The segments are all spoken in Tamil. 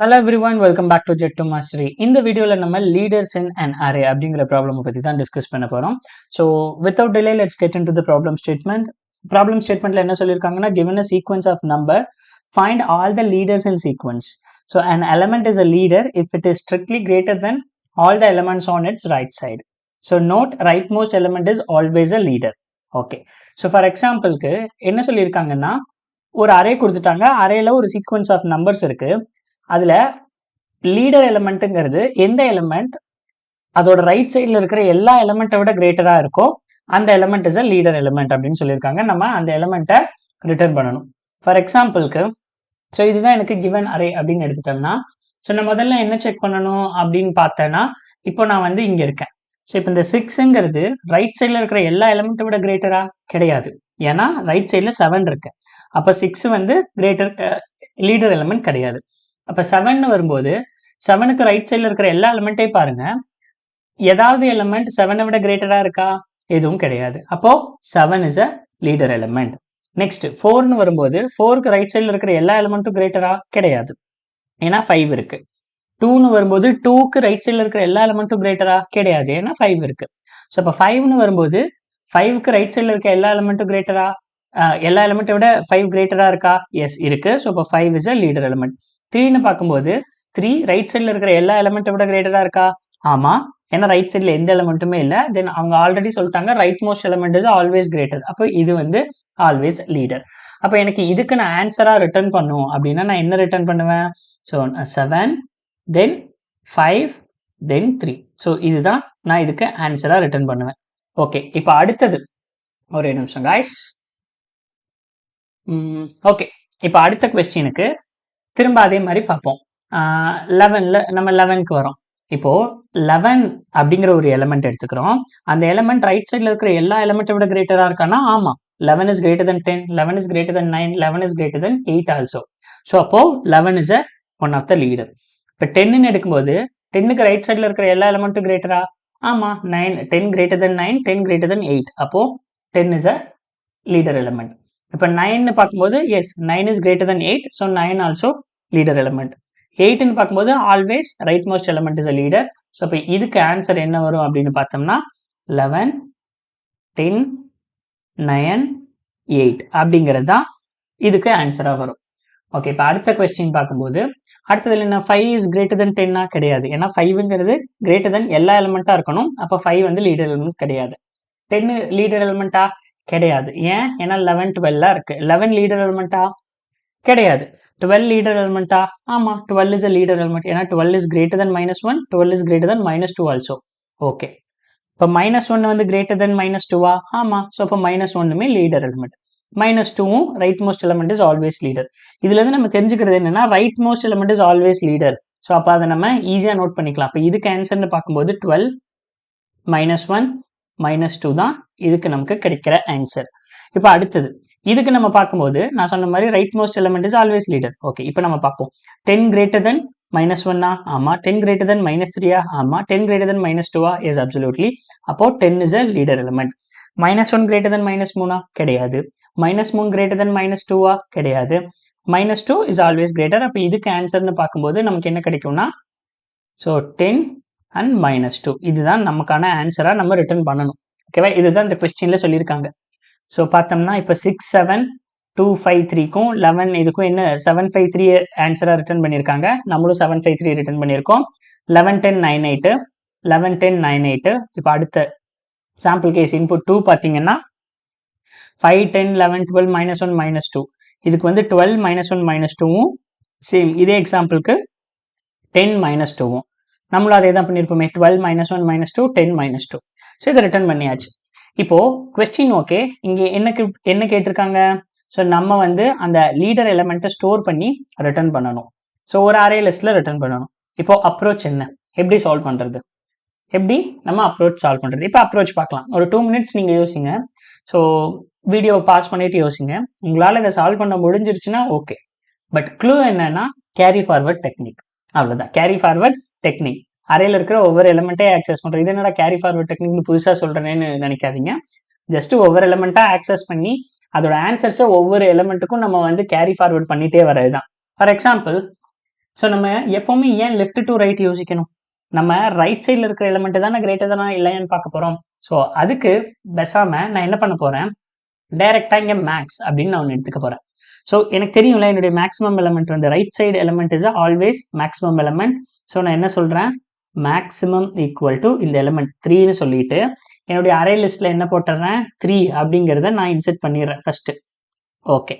Hello everyone, welcome back to Jet to Mastery. இந்த வீடியோல நம்ம leaders in an array அப்படிங்கிற ப்ராப்ளம் பத்தி தான் டிஸ்கஸ் பண்ண போறோம். So without delay, let's get into the problem statement. Problem statementல என்ன சொல்லிருக்காங்கன்னா, given a sequence of number, find all the leaders in sequence. So an element is a leader if it is strictly greater than all the elements on its right side. So note, rightmost element is always a leader. Okay. So for exampleக்கு என்ன சொல்லிருக்காங்கன்னா, ஒரு அரே கொடுத்துட்டாங்க. அரேல ஒரு சீக்வன்ஸ் ஆஃப் நம்பர்ஸ் இருக்கு. அதுல லீடர் எலிமெண்ட்டுங்கிறது எந்த எலிமெண்ட் அதோட ரைட் சைடில் இருக்கிற எல்லா எலிமெண்ட்டை விட கிரேட்டரா இருக்கோ அந்த element is a leader element அப்படின்னு சொல்லியிருக்காங்க. நம்ம அந்த எலிமெண்ட்டை ரிட்டர்ன் பண்ணணும். ஃபார் எக்ஸாம்பிளுக்கு ஸோ இதுதான் எனக்கு கிவன் அரே அப்படின்னு எடுத்துட்டோம்னா, ஸோ நான் முதல்ல என்ன செக் பண்ணணும் அப்படின்னு பார்த்தேன்னா, இப்போ நான் வந்து இங்க இருக்கேன். ஸோ இப்போ இந்த 6ங்கிறது ரைட் சைடில் இருக்கிற எல்லா எலிமெண்ட்டை விட கிரேட்டரா கிடையாது. ஏன்னா ரைட் சைடில் 7 இருக்கு. அப்போ 6 வந்து கிரேட்டர் லீடர் எலிமெண்ட் கிடையாது. அப்ப 7 வரும்போது 7க்கு ரைட் சைடில் இருக்கிற எல்லா எலிமெண்ட்டையும் பாருங்க. ஏதாவது எலிமெண்ட் 7 விட கிரேட்டரா இருக்கா? எதுவும் கிடையாது. அப்போ 7 is a leader element. Next 4ன்னு வரும்போது 4க்கு ரைட் சைடில் இருக்கிற எல்லா எலிமெண்ட்டும் கிரேட்டரா கிடையாது. ஏன்னா 5 இருக்கு. 2ன்னு வரும்போது 2க்கு ரைட் சைடில் இருக்கிற எல்லா எலிமெண்ட்டும் கிரேட்டரா கிடையாது. ஏன்னா 5 இருக்கு. ஸோ அப்போ 5ன்னு வரும்போது 5க்கு ரைட் சைடில் இருக்க எல்லா எலிமெண்ட்டும் கிரேட்டரா, எல்லா எலிமெண்ட்டை விட 5 கிரேட்டரா இருக்கா? எஸ் இருக்கு. ஸோ அப்போ 5 இஸ் அ லீடர் எலிமெண்ட். 3ன்னு பார்க்கும்போது 3 ரைட் சைடில் இருக்கிற எல்லா எலிமெண்ட்டை விட கிரேட்டரா இருக்கா? ஆமா. ஏன்னா ரைட் சைடில் எந்த எலிமெண்ட்டுமே இல்லை. தென் அவங்க ஆல்ரெடி சொல்லிட்டாங்க right most element is always greater. அப்போ இது வந்து ஆல்வேஸ் லீடர். அப்போ எனக்கு இதுக்கு நான் ஆன்சரா ரிட்டர்ன் பண்ணும் அப்படின்னா நான் என்ன ரிட்டர்ன் பண்ணுவேன்? ஸோ 7 தென் 5 தென் 3. ஸோ இதுதான் நான் இதுக்கு ஆன்சரா ரிட்டர்ன் பண்ணுவேன். ஓகே, இப்போ அடுத்தது ஒரே நிமிஷம் காய்ஸ். ஓகே, இப்போ அடுத்த கொஸ்டினுக்கு திரும்ப அதே மாதிரி பார்ப்போம். 11ல் நம்ம 11க்கு வரோம். இப்போ 11 அப்படிங்கிற ஒரு எலிமெண்ட் எடுத்துக்கிறோம். அந்த எலிமெண்ட் ரைட் சைடில் இருக்கிற எல்லா எலிமெண்ட்டை விட கிரேட்டரா இருக்கானா? ஆமா. 11 is greater than 10, 11 is greater than 9, 11 is greater than 8 also. So அப்போ 11 is a one of the leader. இப்போ 10ன்னு எடுக்கும்போது 10க்கு ரைட் சைடில் இருக்கிற எல்லா எலிமெண்ட்டும் கிரேட்டரா? ஆமா. 10 கிரேட்டர் தென் 9, 10 கிரேட்டர் தென் 8. அப்போ 10 இஸ் அ லீடர் எலிமெண்ட். இப்போ 9ன்னு பார்க்கும்போது yes 9 is greater than 8, so 9 also leader element. 8ன்னு பார்க்கும்போது always right most element is a leader. So இப்போ இதுக்கு ஆன்சர் என்ன வரும் அப்படின்னு பார்த்தோம்னா 11, 10, 9, 8 அப்படிங்கிறது தான் இதுக்கு ஆன்சராக வரும். ஓகே, இப்போ அடுத்த கொஸ்டின் பார்க்கும்போது அடுத்ததுல என்ன 5 இஸ் கிரேட்டர் தென் 10 கிடையாது. ஏன்னா 5ங்கிறது கிரேட்டர் தென் எல்லா எலிமெண்ட்டாக இருக்கணும். அப்போ 5 வந்து லீடர் எலிமெண்ட் கிடையாது. 10 லீடர் எலிமெண்ட்டா? கிடையாது. ஏன்? ஏன்னா 11, 12 இருக்கு. 11 லீடர் எலிமெண்ட்டா? கிடையாது. 12 லீடர் எலிமெண்ட்டா? ஆமா. 12 இஸ் அ லீடர் எலிமெண்ட். ஏன்னா 12 is greater than -1, 12 is greater than -2 also. Okay, இப்போ -1 வந்து கிரேட்டர் தென் -2வா? ஆமா. ஸோ அப்போ -1மே லீடர் எலிமெண்ட். -2வும் right most element is always leader. இதுல இருந்து நம்ம தெரிஞ்சுக்கிறது என்னன்னா right most element is always leader. So அப்போ அதை நம்ம ஈஸியா நோட் பண்ணிக்கலாம். இப்போ இதுக்கு ஆன்சர்னு பார்க்கும்போது 12, -1, -2 தான் இதுக்கு நமக்கு கிடைக்கிற ஆன்சர். இப்போ அடுத்தது இதுக்கு நம்ம பார்க்கும்போது நான் சொன்ன மாதிரி right most element is always leader. Okay, இப்போ நம்ம பார்ப்போம். 10 கிரேட்டர் தென் -1 ஆமா. 10 கிரேட்டர் தென் -3 ஆமா. 10 கிரேட்டர் தென் -2 எஸ் அப்சல்யூட்லி. அப்போ 10 is a leader element. -1 greater than -3 கிடையாது. -3 கிரேட்டர் தென் -2 கிடையாது. -2 இஸ் ஆல்வேஸ் கிரேட்டர். அப்போ இதுக்கு ஆன்சர்னு பார்க்கும்போது நமக்கு என்ன கிடைக்கும்னா ஸோ 10 அண்ட் -2 இதுதான் நமக்கான ஆன்சரா நம்ம ரிட்டர்ன் பண்ணணும். ஓகேவா? இதுதான் இந்த கொஸ்டின்ல சொல்லியிருக்காங்க. ஸோ பார்த்தோம்னா இப்போ 6, 7, 2, 5, 3க்கும் 11 இதுக்கும் என்ன 7, 5, 3 ஆன்சரா ரிட்டர்ன் பண்ணியிருக்காங்க. நம்மளும் 7, 5, 3 ரிட்டர்ன் பண்ணியிருக்கோம். 11, 10, 9, 8, 11, 10, 9, 8. இப்போ அடுத்த சாம்பிள் கேஸ் இன்புட் 2 பார்த்தீங்கன்னா 5, 10, 11, 12, -1, -2. இதுக்கு வந்து 12, -1, -2வும் சேம் இதே எக்ஸாம்பிளுக்கு 10, -2வும் நம்மளும் அதே தான் பண்ணியிருப்போமே. 12, -1, -2, 10, -2. ஸோ இதை ரிட்டர்ன் பண்ணியாச்சு. இப்போ கொஸ்டின் ஓகே, இங்கே என்ன கேட்டிருக்காங்க? ஸோ நம்ம வந்து அந்த லீடர் எலிமெண்ட்டை ஸ்டோர் பண்ணி ரிட்டர்ன் பண்ணணும். ஸோ ஒரு அரே லிஸ்ட்ல ரிட்டர்ன் பண்ணணும். இப்போ அப்ரோச் என்ன, எப்படி சால்வ் பண்றது, எப்படி நம்ம அப்ரோச் சால்வ் பண்றது? இப்போ அப்ரோச் பார்க்கலாம். ஒரு 2 மினிட்ஸ் நீங்க யோசிங்க. ஸோ வீடியோ பாஸ் பண்ணிட்டு யோசிங்க. உங்களால இதை சால்வ் பண்ண முடிஞ்சிருச்சுன்னா ஓகே. பட் க்ளூ என்னன்னா கேரி ஃபார்வர்ட் டெக்னிக். அவ்வளவுதான். Carry forward technique. அரேல இருக்கிற ஒவ்வொரு எலிமெண்ட்டே ஆக்சஸ் பண்றோம். இது என்னடா கேரி ஃபார்வர்ட் டெக்னிக்னு புதுசா சொல்றேன்னு நினைக்காதீங்க. ஜஸ்ட் ஒவ்வொரு எலிமெண்ட்டா ஆக்சஸ் பண்ணி அதோட ஆன்சர்ஸை ஒவ்வொரு எலிமெண்ட்டுக்கும் நம்ம வந்து கேரி ஃபார்வர்ட் பண்ணிட்டே வரதுதான். ஃபார் எக்ஸாம்பிள் ஸோ நம்ம எப்போவுமே ஏன் லெஃப்ட் டு ரைட் யோசிக்கணும்? நம்ம ரைட் சைடில் இருக்கிற எலிமெண்ட் தானே கிரேட்டர் தானா இல்லையான்னு பார்க்க போகிறோம். ஸோ அதுக்கு பேசாமல் நான் என்ன பண்ண போகிறேன், டைரெக்டாக இங்கே மேக்ஸ் அப்படின்னு நான் ஒன்று எடுத்துக்க போகிறேன். ஸோ எனக்கு தெரியும்ல, என்னுடைய மேக்ஸிமம் எலிமெண்ட் வந்து right side element is always maximum element. So நான் என்ன சொல்கிறேன், மேக்ஸிமம் ஈக்குவல் டு இந்த எலிமெண்ட் 3ன்னு சொல்லிட்டு என்னுடைய அரே லிஸ்ட்டில் என்ன போட்டுறேன், 3 அப்படிங்கிறத நான் இன்செர்ட் பண்ணிடுறேன் ஃபஸ்ட்டு. ஓகே,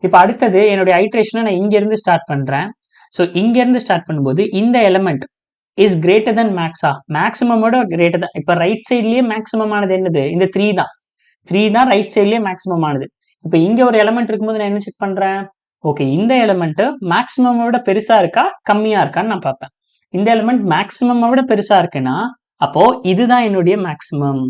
இப்போ அடுத்தது என்னுடைய ஐட்ரேஷனை நான் இங்கேருந்து ஸ்டார்ட் பண்ணுறேன். ஸோ இங்கேருந்து ஸ்டார்ட் பண்ணும்போது இந்த எலிமெண்ட் இஸ் கிரேட்டர் தென் மேக்ஸா, மேக்ஸிமமோட கிரேட்டர் தான். இப்போ ரைட் சைட்லேயே மேக்ஸிமம் ஆனது என்னது, இந்த 3 தான். 3 தான் ரைட் சைட்லேயே மேக்ஸிமம் ஆனது. இப்போ இங்கே ஒரு எலிமெண்ட் இருக்கும்போது நான் என்ன செக் பண்ணுறேன், ஓகே இந்த எலிமெண்ட் மேக்ஸிமமோட பெருசாக இருக்கா கம்மியாக இருக்கான்னு நான் பார்ப்பேன். இந்த எலிமெண்ட் மேக்ஸிமம் விட பெருசாக இருக்குன்னா அப்போ இதுதான் என்னுடைய மேக்ஸிமம்.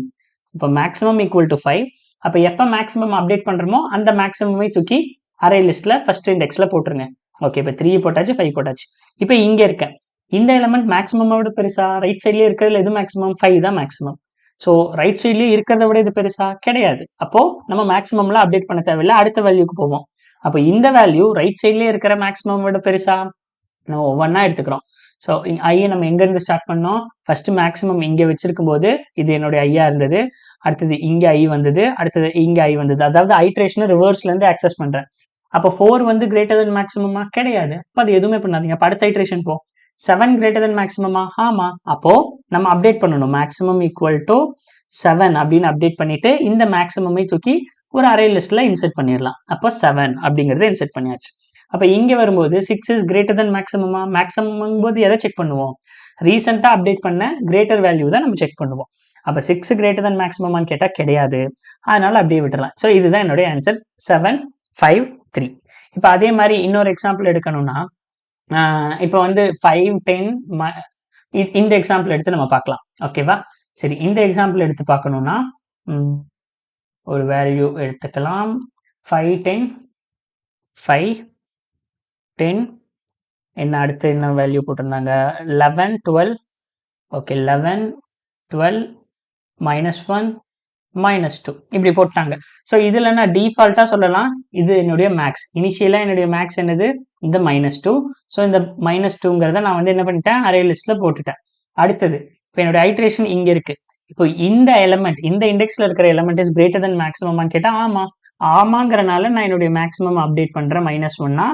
இப்போ மேக்ஸிமம் ஈக்குவல் டு 5. அப்போ எப்போ மேக்ஸிமம் அப்டேட் பண்ணுறோமோ அந்த மேக்ஸிமமே தூக்கி அரே லிஸ்ட்டில் ஃபர்ஸ்ட் இண்டெக்ஸில் போட்டுருங்க. ஓகே, இப்போ 3 போட்டாச்சு, 5 போட்டாச்சு. இப்போ இங்கே இருக்க இந்த எலிமெண்ட் மேக்ஸிமம் விட பெருசா, ரைட் சைட்லேயே இருக்கிறதுல எது மேக்ஸிமம், 5 தான் மேக்ஸிமம். ஸோ ரைட் சைட்லேயே இருக்கிறத விட இது பெருசா கிடையாது. அப்போ நம்ம மேக்ஸிமம்ல அப்டேட் பண்ண தேவையில்லை, அடுத்த வேல்யூக்கு போவோம். அப்போ இந்த வேல்யூ ரைட் சைட்லேயே இருக்கிற மேக்ஸிமம் விட பெருசா, நம்ம ஒவ்வொன்றா எடுத்துக்கிறோம். ஸோ ஐயை நம்ம எங்கேருந்து ஸ்டார்ட் பண்ணோம், ஃபர்ஸ்ட் மேக்ஸிமம் இங்கே வச்சிருக்கும் போது இது என்னுடைய ஐயா இருந்தது, அடுத்தது இங்கே ஐ வந்தது, அடுத்தது இங்கே ஐ வந்தது. அதாவது ஐட்ரேஷனை ரிவர்ஸ்லேருந்து ஆக்சஸ் பண்ணுறேன். அப்போ 4 வந்து கிரேட்டர் தென் மேக்ஸிமமா கிடையாது. அப்போ அது எதுவுமே பண்ணாதீங்க. அப்போ அடுத்த ஐட்ரேஷன் போ, 7 கிரேட்டர் தென் மேக்ஸிமமா, ஆமாம். அப்போ நம்ம அப்டேட் பண்ணணும், மேக்ஸிமம் ஈக்குவல் டு 7 அப்படின்னு அப்டேட் பண்ணிட்டு இந்த மேக்ஸிமமை தூக்கி ஒரு அரே லிஸ்ட்ல இன்செர்ட் பண்ணிடலாம். அப்போ 7 அப்படிங்கிறத இன்செர்ட் பண்ணியாச்சு. அப்போ இங்கே வரும்போது 6 இஸ் கிரேட்டர் தென் மேக்ஸிமமா, மேக்ஸிமம் போது எதை செக் பண்ணுவோம், ரீசெண்டாக அப்டேட் பண்ண கிரேட்டர் வேல்யூ தான் நம்ம செக் பண்ணுவோம். அப்போ 6 கிரேட்டர் தென் மேக்ஸிமமான்னு கேட்டால் கிடையாது, அதனால அப்படியே விட்டுறலாம். ஸோ இதுதான் என்னுடைய ஆன்சர், 7, 5, 3. இப்போ அதே மாதிரி இன்னொரு எக்ஸாம்பிள் எடுக்கணும்னா, இப்போ வந்து 5, 10 இந்த எக்ஸாம்பிள் எடுத்து நம்ம பார்க்கலாம். ஓகேவா, சரி இந்த எக்ஸாம்பிள் எடுத்து பார்க்கணும்னா ஒரு வேல்யூ எடுத்துக்கலாம். 5, 10, 5, 10 என்ன அடுத்து என்ன வேல்யூ போட்டிருந்தாங்க, 11, 12. ஓகே, 11, 12, -1, -2 இப்படி போட்டாங்க. ஸோ இதில் நான் டிஃபால்ட்டாக சொல்லலாம், இது என்னுடைய மேக்ஸ். இனிஷியலாக என்னுடைய மேக்ஸ் என்னது, இந்த -2. ஸோ இந்த -2ங்கிறத நான் வந்து என்ன பண்ணிட்டேன், அரே லிஸ்ட்டில் போட்டுட்டேன். அடுத்தது இப்போ என்னுடைய ஐட்ரேஷன் இங்கே இருக்கு. இப்போ இந்த எலிமெண்ட், இந்த இண்டெக்ஸில் இருக்கிற எலிமெண்ட் இஸ் கிரேட்டர் தென் மேக்ஸிமமான்னு கேட்டால் ஆமாங்கிறனால நான் என்னுடைய மேக்ஸிமம் அப்டேட் பண்ணுறேன். -1னா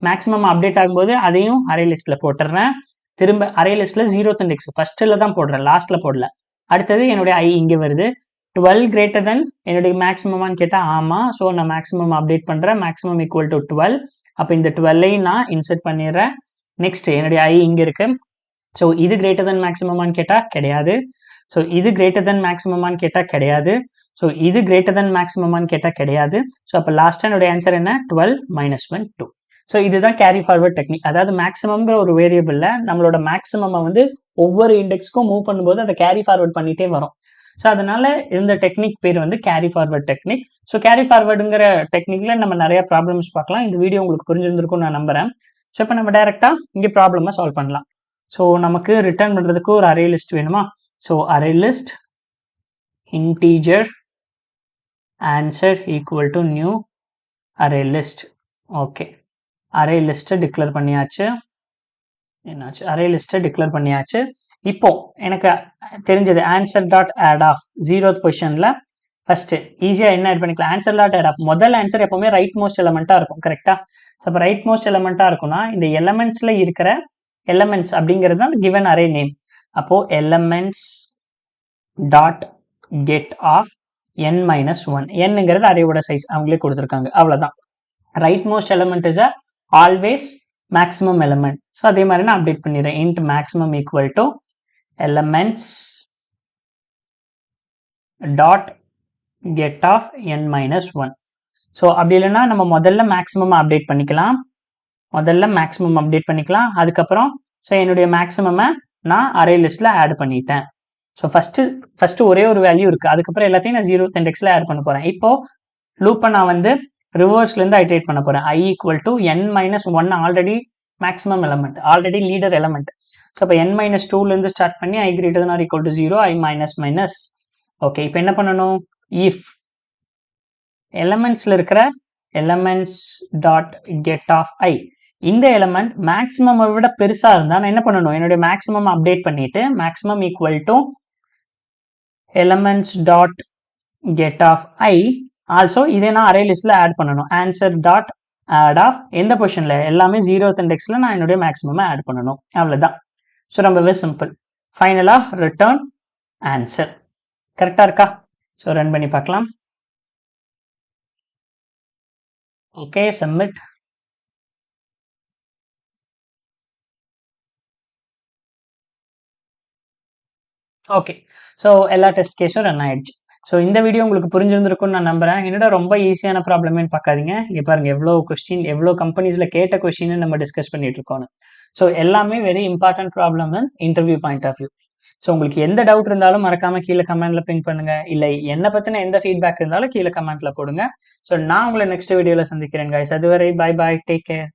மேக்ஸிமம் அப்டேட் ஆகும்போது அதையும் அரே லிஸ்ட்டில் போட்டுடுறேன். திரும்ப அரே லிஸ்ட்டில் 0th இண்டெக்ஸ் ஃபர்ஸ்ட்டில் தான் போடுறேன், லாஸ்ட்டில் போடல. அடுத்தது என்னுடைய ஐ இங்கே வருது. 12 கிரேட்டர் தென் என்னுடைய மேக்ஸிமமான்னு கேட்டால் ஆமாம். ஸோ நான் மேக்ஸிமம் அப்டேட் பண்ணுறேன், மேக்ஸிமம் ஈக்குவல் டு 12. அப்போ இந்த 12ஐயும் நான் இன்செர்ட் பண்ணிடுறேன். நெக்ஸ்ட் என்னுடைய ஐ இங்கே இருக்கு. ஸோ இது கிரேட்டர் தென் மேக்ஸிமமான்னு கேட்டால் கிடையாது. ஸோ இது கிரேட்டர் தென் மேக்ஸிமமான்னு கேட்டால் கிடையாது. ஸோ இது கிரேட்டர் தென் மேக்ஸிமமான்னு கேட்டால் கிடையாது. ஸோ அப்போ லாஸ்ட்டாக என்னுடைய ஆன்சர் என்ன, 12, -1, 2. ஸோ இதுதான் கேரி ஃபார்வர்ட் டெக்னிக். அதாவது மேக்ஸிமம்ங்கிற ஒரு வேரியபிளில் நம்மளோட மேக்ஸிமம் வந்து ஒவ்வொரு இண்டெக்ஸ்க்கும் மூவ் பண்ணும்போது அதை கேரி ஃபார்வர்ட் பண்ணிட்டே வரும். ஸோ அதனால இந்த டெக்னிக் பேர் வந்து carry forward technique. So carry ஃபார்வர்டுங்கிற டெக்னிக்ல நம்ம நிறைய ப்ராப்ளம்ஸ் பார்க்கலாம். இந்த வீடியோ உங்களுக்கு புரிஞ்சிருந்திருக்கும்னு நான் நம்புறேன். ஸோ இப்போ நம்ம டைரெக்டாக இங்கே ப்ராப்ளமாக சால்வ் பண்ணலாம். ஸோ நமக்கு ரிட்டர்ன் பண்ணுறதுக்கு ஒரு அரே லிஸ்ட் வேணுமா. So array list integer answer equal to new array list. Okay, array லிஸ்ட்டை டிக்ளேர் பண்ணியாச்சு. என்னாச்சு, அரே லிஸ்ட்டை டிக்ளேர் பண்ணியாச்சு. இப்போ எனக்கு தெரிஞ்சது answer dot out of 0th பொசிஷனில் ஃபர்ஸ்ட் ஈஸியாக என்ன ஆட் பண்ணிக்கலாம், ஆன்சர் டாட் ஆட் ஆஃப். முதல் ஆன்சர் எப்பவுமே ரைட் மோஸ்ட் எலமெண்ட்டாக இருக்கும், கரெக்டாக. ஸோ அப்போ ரைட் மோஸ்ட் எலமெண்ட்டாக இருக்கும்னா இந்த எலமெண்ட்ஸில் இருக்கிற எலமெண்ட்ஸ் அப்படிங்கிறது தான் கிவன் அரே நேம். அப்போ elements dot get of n-1. என்னங்கிறது அரேவோட சைஸ் அவங்களே கொடுத்துருக்காங்க, அவ்வளோதான். Right most element is always maximum element. So அதே மாதிரி நான் அப்டேட் பண்ணிடுறேன், int maximum equal to elements dot get of n-1. So அப்படி இல்லைன்னா நம்ம முதல்ல மேக்ஸிமம் அப்டேட் பண்ணிக்கலாம், அதுக்கப்புறம் ஸோ என்னுடைய மேக்ஸிமமை நான் அரே லிஸ்ட்டில் ஆட் பண்ணிட்டேன். ஸோ ஃபஸ்ட்டு ஒரே ஒரு வேல்யூ இருக்குது, அதுக்கப்புறம் எல்லாத்தையும் நான் 0th இண்டெக்ஸில் ஆட் பண்ண போகிறேன். இப்போது லூப்பை நான் வந்து ரிவர்ஸ்லேருந்து ஐட்ரேட் பண்ண போகிறேன். i equal to n-1 already maximum element, already leader element. So அப்போ n-2லேருந்து ஸ்டார்ட் பண்ணி i greater than or equal to 0, i minus. Okay, இப்போ என்ன பண்ணணும், இஃப் எலமெண்ட்ஸில் இருக்கிற elements dot get of i இந்த எலமெண்ட் மேக்ஸிமம் விட பெருசாக இருந்தால் நான் என்ன பண்ணணும், என்னுடைய மேக்ஸிமம் அப்டேட் பண்ணிட்டு maximum equal to elements dot get of i. Also இதை நான் அரே லிஸ்ட்டில் ஆட் பண்ணணும். ஆன்சர் டாட் ஆட் ஆஃப் எந்த பொசிஷனில், எல்லாமே 0th இண்டெக்ஸில் நான் என்னுடைய மேக்ஸிமம் ஆட் பண்ணணும். அவ்வளோதான். ஸோ ரொம்பவே சிம்பிள். ஃபைனலாக ரிட்டர்ன் ஆன்சர். கரெக்டாக இருக்கா? ஸோ ரன் பண்ணி பார்க்கலாம். Okay, submit. ஓகே, ஸோ எல்லா டெஸ்ட் கேஸும் ரன் ஆயிடுச்சு. ஸோ இந்த வீடியோ உங்களுக்கு புரிஞ்சிருந்திருக்கும்னு நான் நம்புறேன். என்னோட ரொம்ப ஈஸியான ப்ராப்ளமே பார்க்காதீங்க. இங்கே பாருங்க எவ்வளோ கொஸ்டின், எவ்வளோ கம்பெனிஸில் கேட்ட கொஸ்டின் நம்ம டிஸ்கஸ் பண்ணிட்டு இருக்கோம். ஸோ எல்லாமே very important problem interview point of view. So உங்களுக்கு எந்த டவுட் இருந்தாலும் மறக்காம கீழே கமெண்ட்ல பிங் பண்ணுங்க. இல்லை என்ன பத்தின எந்த ஃபீட்பேக் இருந்தாலும் கீழே கமெண்ட்ல போடுங்க. ஸோ நான் உங்களை நெக்ஸ்ட் வீடியோவில் சந்திக்கிறேன் கைஸ். அதுவரை பை பாய், டேக் கேர்.